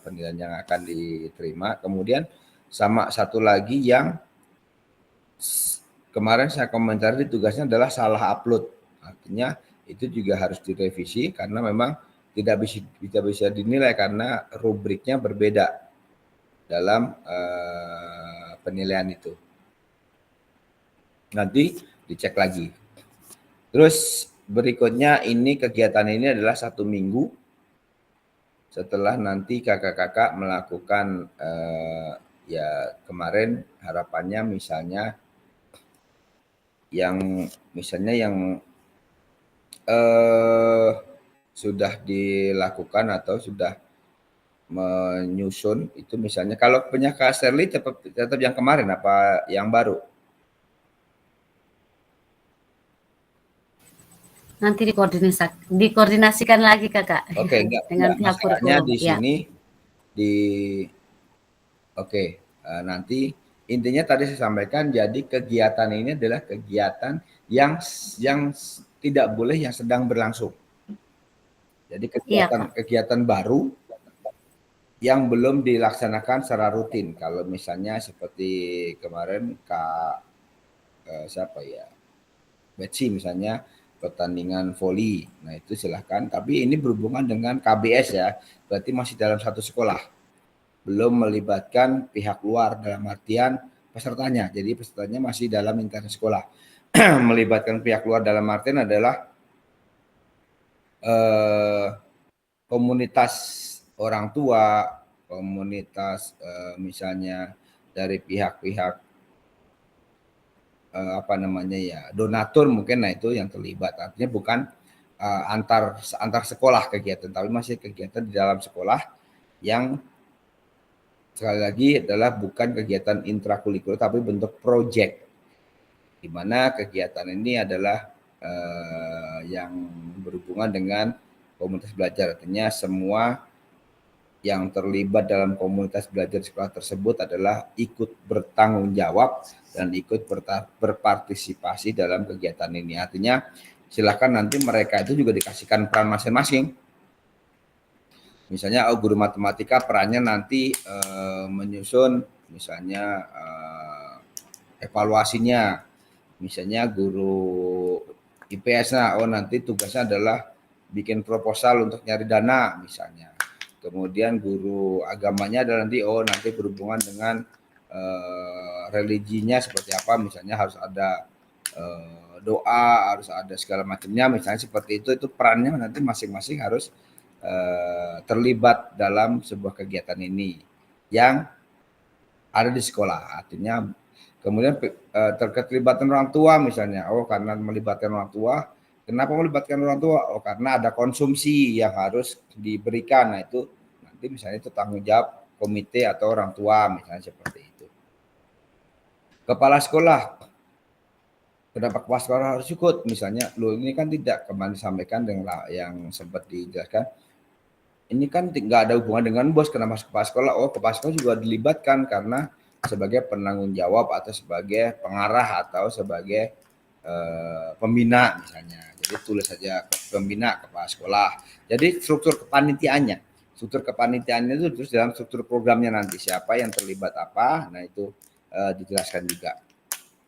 Speaker 1: penilaian yang akan diterima. Kemudian sama satu lagi yang kemarin saya komentar di tugasnya adalah salah upload. Artinya itu juga harus direvisi karena memang tidak bisa dinilai karena rubriknya berbeda dalam penilaian itu. Nanti dicek lagi. Terus berikutnya ini kegiatan ini adalah 1 minggu setelah nanti kakak-kakak melakukan ya kemarin harapannya misalnya yang sudah dilakukan atau sudah menyusun itu, misalnya kalau punya Kak Sterling tetap yang kemarin apa yang baru?
Speaker 4: Nanti dikoordinasikan lagi Kakak.
Speaker 1: Oke, enggak,
Speaker 4: dengan pihak
Speaker 1: masalahnya
Speaker 4: kurikulum.
Speaker 1: di
Speaker 4: Ya.
Speaker 1: sini nanti intinya tadi saya sampaikan, jadi kegiatan ini adalah kegiatan yang tidak boleh yang sedang berlangsung. Jadi kegiatan baru yang belum dilaksanakan secara rutin. Kalau misalnya seperti kemarin Betsy misalnya pertandingan voli, nah itu silahkan. Tapi ini berhubungan dengan KBS ya, berarti masih dalam satu sekolah, belum melibatkan pihak luar dalam artian pesertanya. Jadi pesertanya masih dalam lingkaran sekolah. Melibatkan pihak luar dalam artian adalah komunitas orang tua, komunitas misalnya dari pihak-pihak donatur mungkin, nah itu yang terlibat. Artinya bukan antar sekolah kegiatan, tapi masih kegiatan di dalam sekolah yang sekali lagi adalah bukan kegiatan intrakurikuler tapi bentuk proyek, di mana kegiatan ini adalah yang berhubungan dengan komunitas belajar. Artinya semua yang terlibat dalam komunitas belajar sekolah tersebut adalah ikut bertanggung jawab dan ikut berpartisipasi dalam kegiatan ini. Artinya silakan nanti mereka itu juga dikasihkan peran masing-masing. Misalnya guru matematika perannya nanti menyusun misalnya evaluasinya. Misalnya guru IPS nanti tugasnya adalah bikin proposal untuk nyari dana misalnya. Kemudian guru agamanya adalah nanti berhubungan dengan religinya seperti apa, misalnya harus ada doa, harus ada segala macamnya, misalnya seperti itu perannya nanti masing-masing harus terlibat dalam sebuah kegiatan ini yang ada di sekolah. Artinya kemudian keterlibatan orang tua misalnya, karena melibatkan orang tua. Kenapa melibatkan orang tua? Karena ada konsumsi yang harus diberikan. Nah itu nanti misalnya itu tanggung jawab komite atau orang tua misalnya seperti itu. Kepala sekolah, kenapa kepala sekolah harus ikut? Misalnya, ini kan tidak kemarin disampaikan dengan yang sempat dijelaskan. Ini kan nggak ada hubungan dengan bos, kenapa kepala sekolah? Kepala sekolah juga dilibatkan karena sebagai penanggung jawab atau sebagai pengarah atau sebagai pembina misalnya. Jadi tulis saja pembina kepala sekolah. Jadi struktur kepanitiaannya itu terus dalam struktur programnya nanti siapa yang terlibat apa, nah itu dijelaskan juga.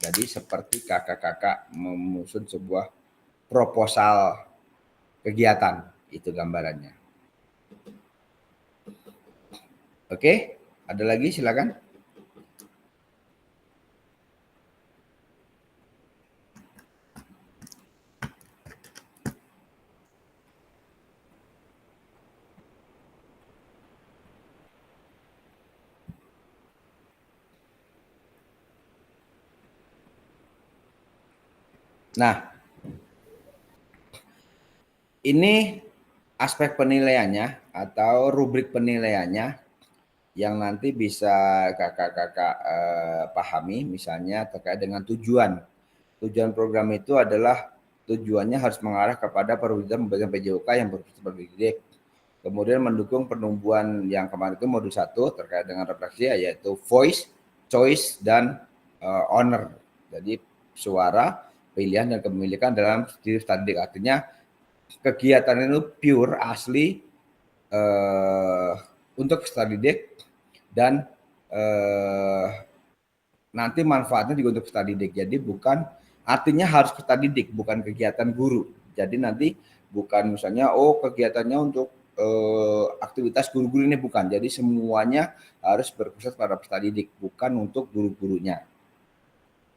Speaker 1: Jadi seperti kakak-kakak menyusun sebuah proposal kegiatan, itu gambarannya. Oke, ada lagi silakan. Nah, ini aspek penilaiannya atau rubrik penilaiannya yang nanti bisa kakak-kakak pahami, misalnya terkait dengan tujuan. Tujuan program itu adalah tujuannya harus mengarah kepada perwujudan pembelajaran PJOK yang berbasis berdidik. kemudian mendukung penumbuhan yang kemarin itu modul 1 terkait dengan refleksi, yaitu voice, choice, dan honor. Jadi suara, pilihan, dan kepemilikan dalam diri study. Artinya kegiatan itu pure, asli untuk study deck, dan nanti manfaatnya juga untuk study deck. Jadi bukan, artinya harus study deck, bukan kegiatan guru. Jadi nanti bukan misalnya kegiatannya untuk aktivitas guru-guru, ini bukan. Jadi semuanya harus berpusat pada study deck, bukan untuk guru-gurunya.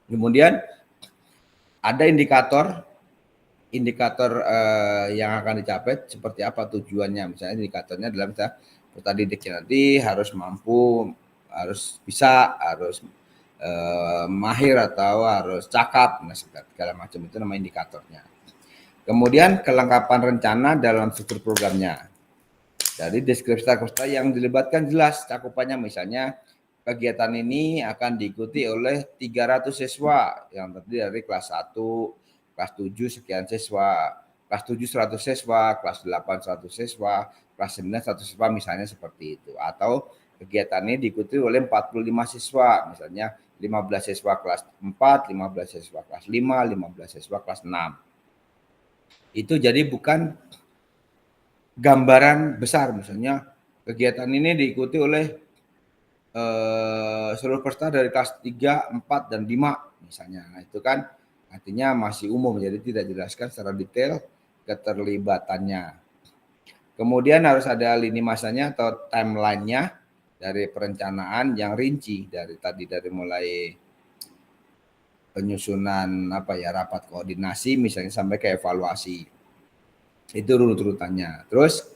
Speaker 1: Kemudian ada indikator yang akan dicapai, seperti apa tujuannya. Misalnya indikatornya dalam study deck nanti harus mampu, harus bisa, harus mahir, atau harus cakap, nah segala macam itu nama indikatornya. Kemudian kelengkapan rencana dalam struktur programnya. Dari deskripsi yang dilibatkan jelas cakupannya, misalnya kegiatan ini akan diikuti oleh 300 siswa yang terdiri dari kelas 1, kelas 7 sekian siswa, kelas 7 100 siswa, kelas 8 100 siswa, kelas 9 100 siswa, misalnya seperti itu. Atau kegiatan ini diikuti oleh 45 siswa, misalnya 15 siswa kelas 4, 15 siswa kelas 5, 15 siswa kelas 6. Itu jadi bukan gambaran besar, misalnya kegiatan ini diikuti oleh seluruh peserta dari kelas 3, 4, dan 5 misalnya. Nah, itu kan artinya masih umum, jadi tidak dijelaskan secara detail keterlibatannya. Kemudian harus ada lini masanya atau timeline-nya dari perencanaan yang rinci, dari mulai penyusunan rapat koordinasi misalnya sampai ke evaluasi. Itu urut-urutannya. Terus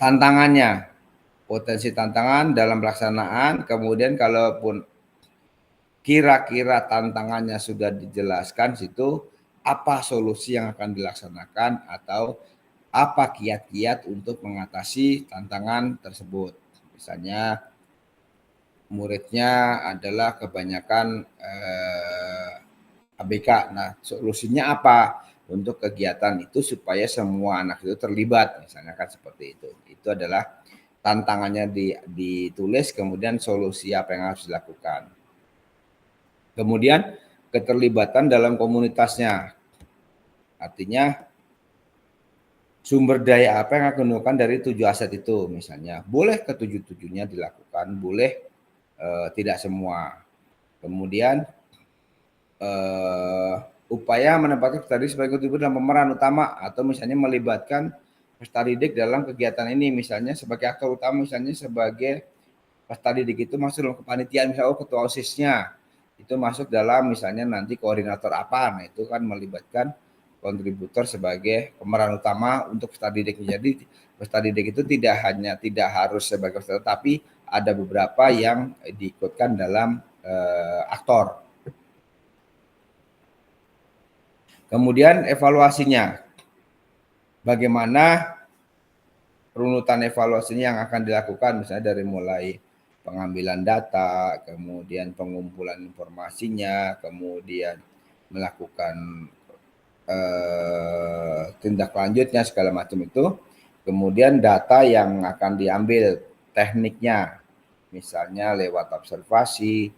Speaker 1: tantangannya, potensi tantangan dalam pelaksanaan, kemudian kalaupun kira-kira tantangannya sudah dijelaskan situ, apa solusi yang akan dilaksanakan atau apa kiat-kiat untuk mengatasi tantangan tersebut. Misalnya muridnya adalah kebanyakan ABK. Nah, solusinya apa untuk kegiatan itu supaya semua anak itu terlibat, misalnya kan seperti itu. Itu adalah tantangannya ditulis, kemudian solusi apa yang harus dilakukan. Kemudian keterlibatan dalam komunitasnya. Artinya sumber daya apa yang akan digunakan dari 7 aset itu, misalnya boleh ke 7-7-nya dilakukan, boleh tidak semua. Kemudian upaya menempatkan study sebagai kontributor dalam pemeran utama, atau misalnya melibatkan study deck dalam kegiatan ini, misalnya sebagai aktor utama, misalnya sebagai study deck itu masuk dalam kepanitiaan, misalnya ketua OSIS-nya itu masuk dalam misalnya nanti koordinator apa, nah itu kan melibatkan kontributor sebagai pemeran utama untuk study deck. Jadi study deck itu tidak harus sebagai peserta, tapi ada beberapa yang diikutkan dalam aktor. Kemudian evaluasinya, bagaimana runutan evaluasinya yang akan dilakukan, misalnya dari mulai pengambilan data, kemudian pengumpulan informasinya, kemudian melakukan tindak lanjutnya segala macam itu, kemudian data yang akan diambil, tekniknya, misalnya lewat observasi,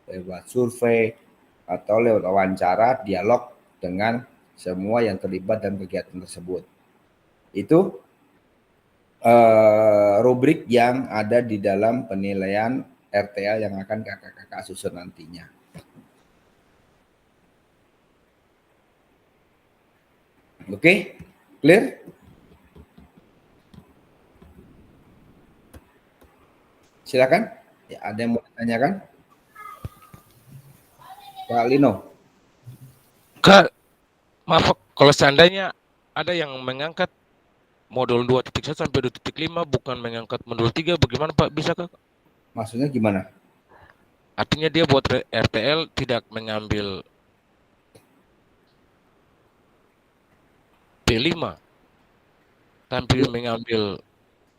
Speaker 1: lewat survei, atau lewat wawancara, dialog dengan semua yang terlibat dalam kegiatan tersebut. Itu rubrik yang ada di dalam penilaian RTA yang akan kakak-kakak susun nantinya. Oke, clear? Silakan. Ya, ada yang mau ditanyakan? Kak Lino.
Speaker 5: Kak, maaf, kalau seandainya ada yang mengangkat modul 2.1 sampai 2.5 bukan mengangkat modul 3, bagaimana Pak? Bisa Kak?
Speaker 1: Maksudnya gimana?
Speaker 5: Artinya dia buat RTL tidak mengambil P5, tapi mengambil.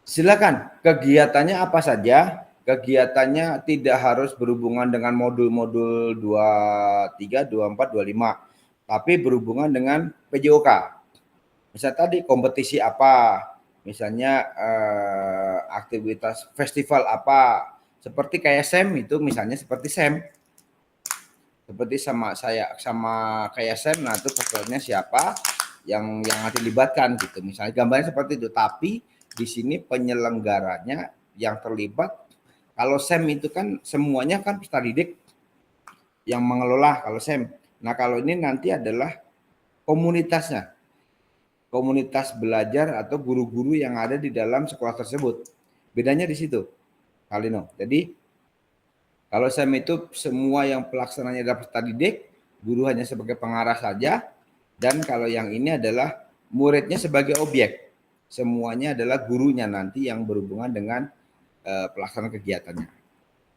Speaker 1: Silakan, kegiatannya apa saja? Kegiatannya tidak harus berhubungan dengan modul-modul 23, 24, 25, tapi berhubungan dengan PJOK. Misal tadi kompetisi apa, misalnya aktivitas festival apa, seperti kayak SEM itu misalnya seperti SEM, seperti sama kayak SEM, nah itu pesertanya siapa yang nanti dilibatkan gitu, misalnya gambarnya seperti itu. Tapi di sini penyelenggaranya yang terlibat, kalau SEM itu kan semuanya kan peserta didik yang mengelola kalau SEM. Nah kalau ini nanti adalah komunitasnya, komunitas belajar atau guru-guru yang ada di dalam sekolah tersebut. Bedanya di situ, Kalino. Jadi kalau SEM itu semua yang pelaksananya adalah peserta didik, guru hanya sebagai pengarah saja, dan kalau yang ini adalah muridnya sebagai objek. Semuanya adalah gurunya nanti yang berhubungan dengan pelaksanaan kegiatannya.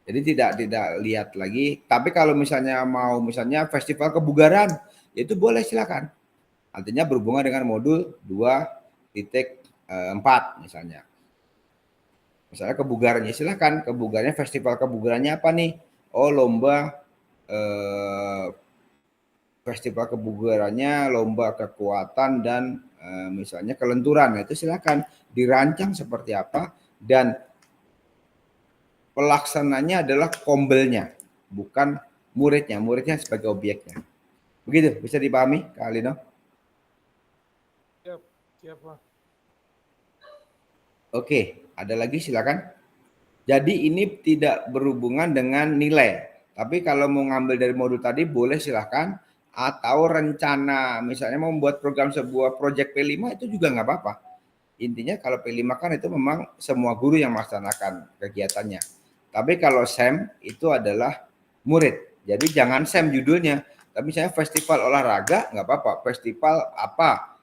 Speaker 1: Jadi tidak lihat lagi. Tapi kalau misalnya misalnya festival kebugaran, itu boleh silakan. Artinya berhubungan dengan modul 2.4 misalnya. Misalnya kebugarannya silakan. Kebugarannya festival kebugarannya apa nih? Oh lomba festival kebugarannya lomba kekuatan dan misalnya kelenturan. Nah, itu silakan dirancang seperti apa dan pelaksananya adalah kombelnya, bukan muridnya. Muridnya sebagai objeknya. Begitu, bisa dipahami, Kak Alino?
Speaker 5: Siap, Pak.
Speaker 1: Oke, ada lagi silakan. Jadi ini tidak berhubungan dengan nilai. Tapi kalau mau ngambil dari modul tadi boleh silakan. Atau rencana, misalnya mau membuat program sebuah proyek P5 itu juga nggak apa-apa. Intinya kalau P5 kan itu memang semua guru yang melaksanakan kegiatannya. Tapi kalau SEM itu adalah murid. Jadi jangan SEM judulnya. Tapi misalnya festival olahraga nggak apa-apa. Festival apa,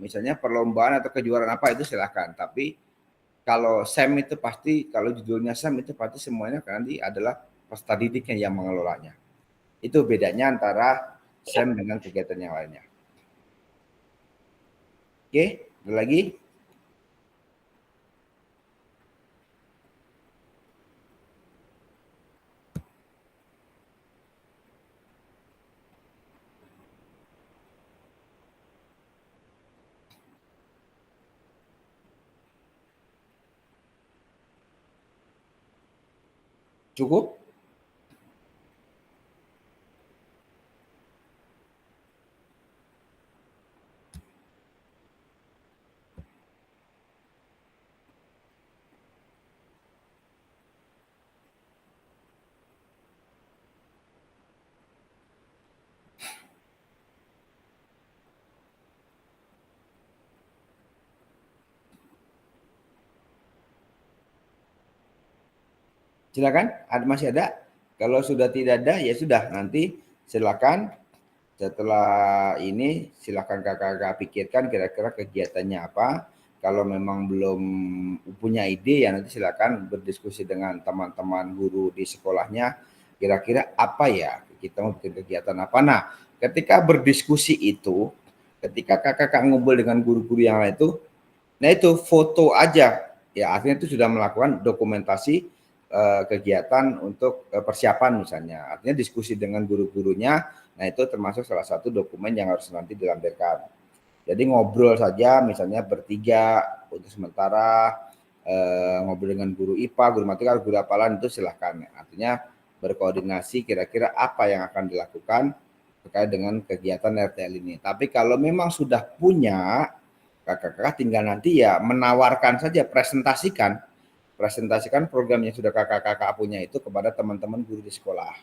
Speaker 1: misalnya perlombaan atau kejuaraan apa itu silakan. Tapi kalau SEM itu pasti, kalau judulnya SEM itu pasti semuanya nanti adalah peserta didiknya yang mengelolanya. Itu bedanya antara SEM dengan kegiatan yang lainnya. Oke, ada lagi? Cukup? Silakan, masih ada? Kalau sudah tidak ada, ya sudah. Nanti silakan setelah ini silakan kakak-kakak pikirkan kira-kira kegiatannya apa. Kalau memang belum punya ide, ya nanti silakan berdiskusi dengan teman-teman guru di sekolahnya. Kira-kira apa ya kita mau bikin kegiatan apa. Nah, ketika berdiskusi itu, ketika kakak-kakak ngumpul dengan guru-guru yang lain itu, nah itu foto aja. Ya artinya itu sudah melakukan dokumentasi kegiatan untuk persiapan misalnya. Artinya diskusi dengan guru-gurunya, nah itu termasuk salah satu dokumen yang harus nanti dilampirkan. Jadi ngobrol saja misalnya bertiga untuk sementara, ngobrol dengan guru IPA, guru matematika, guru apalan itu silahkan. Artinya berkoordinasi kira-kira apa yang akan dilakukan terkait dengan kegiatan RTL ini. Tapi kalau memang sudah punya, kakak-kakak tinggal nanti ya menawarkan saja, presentasikan program yang sudah kakak-kakak punya itu kepada teman-teman guru di sekolah.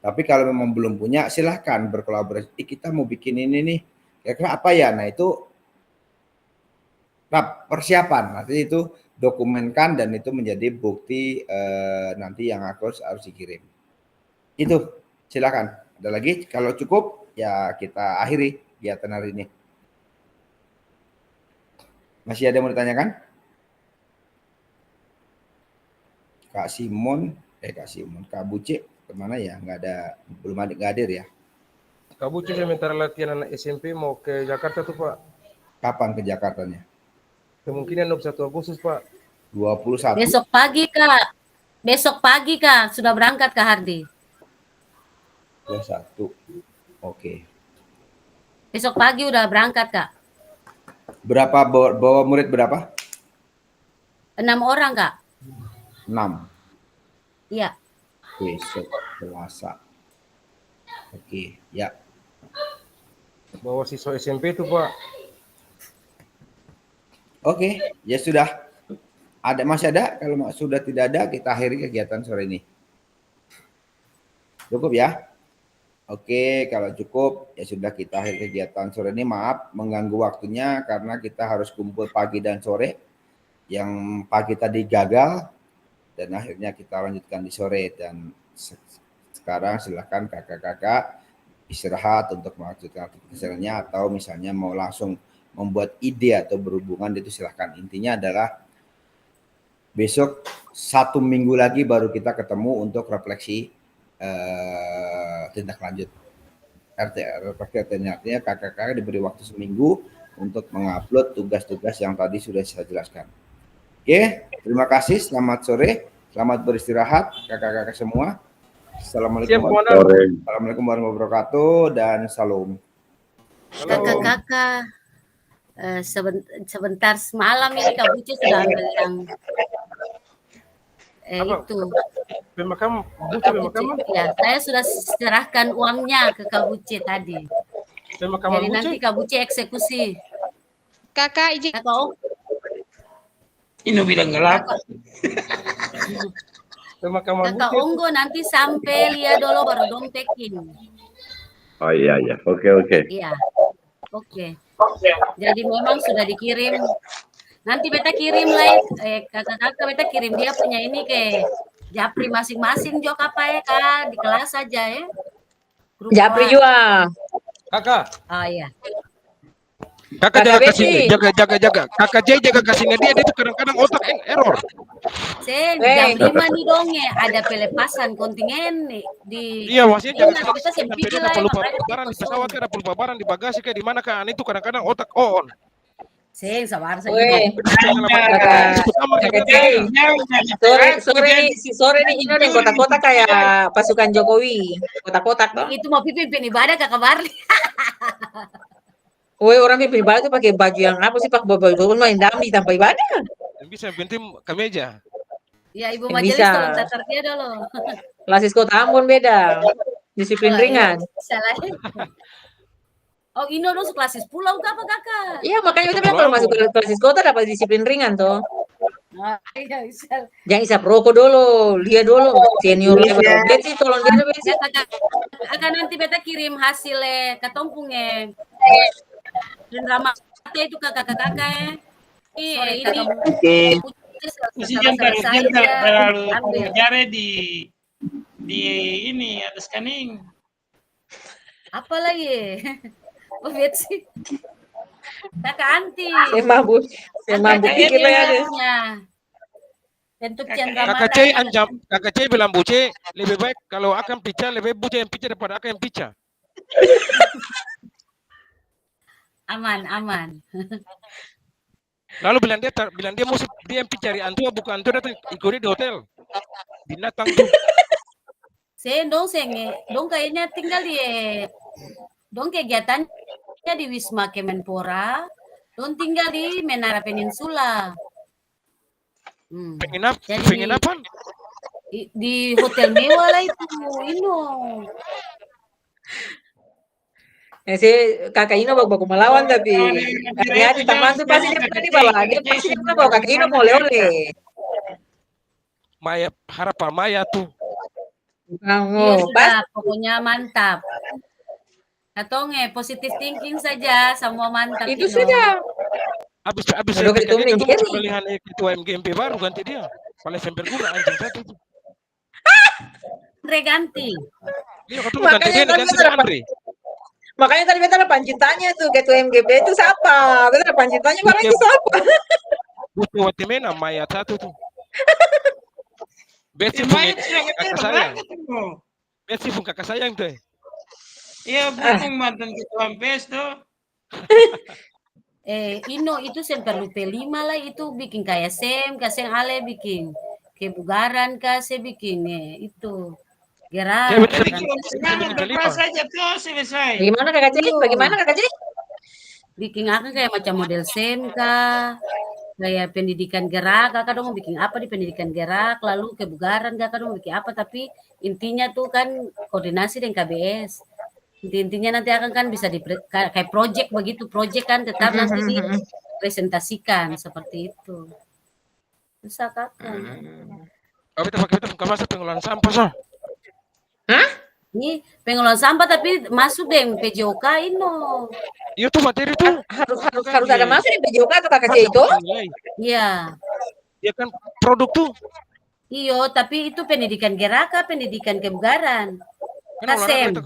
Speaker 1: Tapi kalau memang belum punya, silahkan berkolaborasi. Kita mau bikin ini nih, kira-kira apa ya? Nah itu persiapan. Nanti itu dokumenkan dan itu menjadi bukti nanti yang harus dikirim. Itu silakan. Ada lagi? Kalau cukup ya kita akhiri kegiatan hari ini. Masih ada yang mau ditanyakan? Kak Buce kemana ya? Belum ada, nggak hadir ya?
Speaker 5: Kak Buci sementara latihan anak SMP mau ke Jakarta tuh Pak.
Speaker 1: Kapan ke Jakartanya?
Speaker 5: Kemungkinan 21 Agustus Pak.
Speaker 1: 21.
Speaker 4: Besok pagi, Kak. Besok pagi, Kak. Sudah berangkat, Kak Hardi.
Speaker 1: 21. Oke.
Speaker 4: Besok pagi udah berangkat, Kak.
Speaker 1: Berapa bawa murid berapa?
Speaker 4: 6 orang, Kak.
Speaker 1: 6.
Speaker 4: Iya.
Speaker 1: Besok Selasa. Oke, ya.
Speaker 5: Bawa siswa SMP itu Pak.
Speaker 1: Oke, ya sudah. Masih ada? Kalau sudah tidak ada, kita akhiri kegiatan sore ini. Cukup ya? Oke, kalau cukup ya sudah kita akhiri kegiatan sore ini. Maaf mengganggu waktunya karena kita harus kumpul pagi dan sore. Yang pagi tadi gagal dan akhirnya kita lanjutkan di sore, dan sekarang silakan kakak-kakak istirahat untuk melanjutkan aktivitasnya, atau misalnya mau langsung membuat ide atau berhubungan itu silahkan. Intinya adalah besok 1 minggu lagi baru kita ketemu untuk refleksi tindak lanjut artinya kakak-kakak diberi waktu seminggu untuk mengupload tugas-tugas yang tadi sudah saya jelaskan. Oke, terima kasih, selamat sore, selamat beristirahat kakak-kakak semua. Assalamualaikum warahmatullahi wabarakatuh dan salam.
Speaker 4: Kakak-kakak, sebentar semalam ini Kak Buce sudah ambil yang itu.
Speaker 5: Pemakam,
Speaker 4: Kak Buce, ya, saya sudah serahkan uangnya ke Kak Buce tadi. Jadi nanti Kak Buce eksekusi.
Speaker 3: Kakak izin.
Speaker 4: Kakak
Speaker 2: Ini bilang gelap.
Speaker 4: Kakak Onggo nanti sampai lihat dulu baru dompekin.
Speaker 6: Oh iya, oke.
Speaker 4: Iya, oke. Jadi memang sudah dikirim. Nanti beta kirim lah, kakak-kakak beta kirim dia punya ini ke Japri masing-masing jok apa ya Kak, di kelas saja ya. Grup
Speaker 7: Japri
Speaker 4: kelas.
Speaker 7: juga.
Speaker 5: Kakak.
Speaker 4: Oh iya.
Speaker 5: Kakak
Speaker 7: Kakak
Speaker 5: jaga kasih,
Speaker 7: Betty.
Speaker 5: jaga. Kakak J jaga kasihnya dia itu kadang-kadang otak error.
Speaker 4: Jam 5 nih dong ya, ada pelepasan kontingen nih di.
Speaker 5: Iya, maksudnya jaga
Speaker 4: Kita
Speaker 5: kasih.
Speaker 4: saya
Speaker 5: Sampai
Speaker 4: pikir
Speaker 5: dia
Speaker 4: lah,
Speaker 5: dapat lupa
Speaker 4: makanya
Speaker 5: barang di
Speaker 4: kita
Speaker 5: pesawat,
Speaker 4: kosong.
Speaker 5: dapat lupa barang di bagasi kayak di mana kan itu kadang-kadang otak on.
Speaker 4: Sabar saja.
Speaker 7: Weh, sore nih Ino yang kotak-kotak kayak pasukan Jokowi, kotak-kotak toh.
Speaker 4: Itu mau pimpin ibadah Kakak Barli.
Speaker 7: Woi, orang pimpin ibadah tuh pakai baju yang apa sih, pakai baju main dambi tanpa ibadah.
Speaker 5: Yang bisa penting kemeja.
Speaker 4: Ya Ibu
Speaker 7: Yang
Speaker 4: Majelis
Speaker 7: bisa.
Speaker 4: tolong tatar dia dulu.
Speaker 7: Klasis kota Ambon beda, disiplin ringan.
Speaker 4: Salah. Oh, Ino dong klasis pulau apa kakak?
Speaker 7: Iya, makanya kita bilang kalau masuk ke klasis kota dapat disiplin ringan toh.
Speaker 4: Iya, bisa.
Speaker 7: Jangan isap rokok dulu, lihat dulu senior level. Beti tolong dia Beti.
Speaker 4: Akan nanti beta kirim hasilnya ke tompungnya. Dan ramatnya itu kakak-kakak ya. Ini.
Speaker 2: Mesti jangan terlalu mengejar di ini atas kaning.
Speaker 4: Apa lagi? Oh, Betsy. Kakak Anti.
Speaker 7: Saya mabuk pikir ya.
Speaker 4: Bentuk cendera
Speaker 5: Kakak C bilang Buce, lebih baik kalau akan pica, lebih Buce yang pica daripada akan yang pica.
Speaker 4: Aman.
Speaker 5: Lalu bilang dia mau dia yang cari Antua, bukan Antua datang ikut di hotel. Binatang tuh.
Speaker 4: Dong kayaknya tinggal di dong kegiatannya di Wisma Kemenpora, dong tinggal di Menara Peninsula.
Speaker 5: Pengen apa?
Speaker 4: Di hotel mewah lah itu, Ino.
Speaker 7: Si kakak Ino baku melawan tapi hati-hati teman tuh pasti dia pernah dibawa. Dia pasti pernah bawa kakak Ino mau oleh-oleh.
Speaker 5: Maya harapan Maya tuh.
Speaker 4: Iya sudah, pokoknya mantap. Atau positive thinking saja, semua mantap.
Speaker 7: Itu saja.
Speaker 5: Habis
Speaker 7: itu
Speaker 5: pemilihan ketua MGMP baru ganti dia. Paling sampai guna anjing satu itu.
Speaker 4: Andre ganti.
Speaker 5: Iya, ganti Andre.
Speaker 7: Makanya tadi beta ada pancintanya tuh ketua MGP itu siapa? Beta ada pancintanya barang itu siapa?
Speaker 5: Butuh Watimena Maya satu tuh. Betsy punya kakak sayang. Betsy pun kakak sayang tuh.
Speaker 2: Iya, bukan mantan ketua MPS tuh.
Speaker 4: Ino itu semper lupa 5 lah itu bikin kayak kaseng ale bikin kebugaran kasih bikin itu gerak.
Speaker 2: Saja tuh selesai.
Speaker 7: Bagaimana kakak Cik?
Speaker 4: bikin akan kayak macam model SEM kah, kayak pendidikan gerak, kakak dong mau bikin apa di pendidikan gerak, lalu kebugaran kakak dong mau bikin apa, tapi intinya tuh kan koordinasi dengan KBS. Intinya nanti akan kan bisa kayak project begitu, project kan tetap nanti dipresentasikan seperti itu. Bisa kakak.
Speaker 5: Oh, kita pakai masa pengolahan sampah so.
Speaker 4: Ini pengolahan sampah tapi masuk deh PJOK ini.
Speaker 5: Iya tuh materi tuh.
Speaker 7: Harus ada masuk di PJOK atau kakak itu?
Speaker 4: Iya.
Speaker 5: Ya kan produk tuh.
Speaker 4: Iyo, tapi itu pendidikan geraka, pendidikan kebugaran.
Speaker 5: Kan
Speaker 4: Kasem.
Speaker 5: olahraga itu